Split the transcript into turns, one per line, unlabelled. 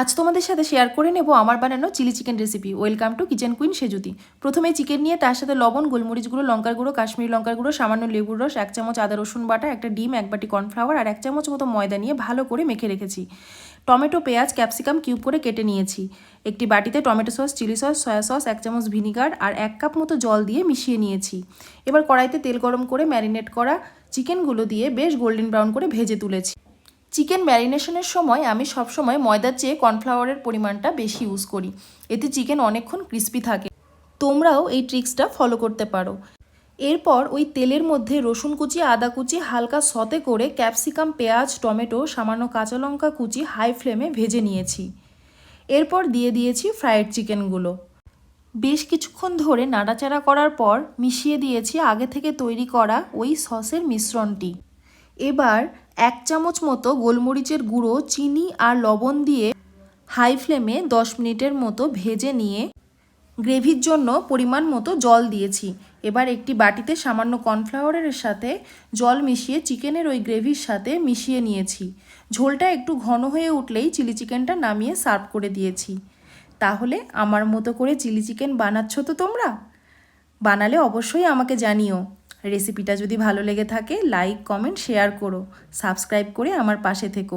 আজ তোমাদের সাথে শেয়ার করে নেব আমার বানানো chilli chicken recipe. Welcome to kitchen queen Sejuti. প্রথমে চিকেন নিয়ে তার সাথে লবণ, গোলমরিচ গুঁড়ো, লঙ্কার গুঁড়ো, কাশ্মীরি লঙ্কার গুঁড়ো, সামান্য লেবুর রস, 1 চামচ আদা রসুন বাটা, একটা ডিম, 1 বাটি কর্নফ্লাওয়ার আর 1 চামচ মতো ময়দা নিয়ে ভালো করে মেখে রেখেছি। টমেটো, পেঁয়াজ, ক্যাপসিকাম কিউব করে কেটে নিয়েছি। একটি বাটিতে tomato sauce, chilli sauce, soya sauce, 1 চামচ ভিনিগার আর 1 কাপ মতো জল দিয়ে মিশিয়ে নিয়েছি। এবার কড়াইতে তেল গরম করে ম্যারিনেট করা চিকেনগুলো দিয়ে বেশ গোল্ডেন ব্রাউন করে ভেজে তুলেছি। চিকেন ম্যারিনেশনের সময় আমি সবসময় ময়দার চেয়ে কর্নফ্লাওয়ারের পরিমাণটা বেশি ইউজ করি, এতে চিকেন অনেকক্ষণ ক্রিস্পি থাকে। তোমরাও এই ট্রিক্সটা ফলো করতে পারো। এরপর ওই তেলের মধ্যে রসুন কুচি, আদা কুচি হালকা সতে করে ক্যাপসিকাম, পেঁয়াজ, টমেটো, সামান্য কাঁচা লঙ্কা কুচি হাই ফ্লেমে ভেজে নিয়েছি। এরপর দিয়ে দিয়েছি ফ্রাইড চিকেনগুলো। বেশ কিছুক্ষণ ধরে নাড়াচাড়া করার পর মিশিয়ে দিয়েছি আগে থেকে তৈরি করা ওই সসের মিশ্রণটি। এবার 1 চামচ মতো গোলমরিচের গুঁড়ো, চিনি আর লবণ দিয়ে হাই ফ্লেমে 10 মিনিটের মতো ভেজে নিয়ে গ্রেভির জন্য পরিমাণ মতো জল দিয়েছি। এবার একটি বাটিতে সামান্য কর্নফ্লাওয়ারের সাথে জল মিশিয়ে চিকেনের ওই গ্রেভির সাথে মিশিয়ে নিয়েছি। ঝোলটা একটু ঘন হয়ে উঠলেই চিলি চিকেনটা নামিয়ে সার্ভ করে দিয়েছি। তাহলে আমার মতো করে চিলি চিকেন বানাচ্ছো তো তোমরা? বানালে অবশ্যই আমাকে জানিও। রেসিপিটা যদি ভালো লেগে থাকে লাইক, কমেন্ট, শেয়ার করো। সাবস্ক্রাইব করে আমার পাশে থেকো।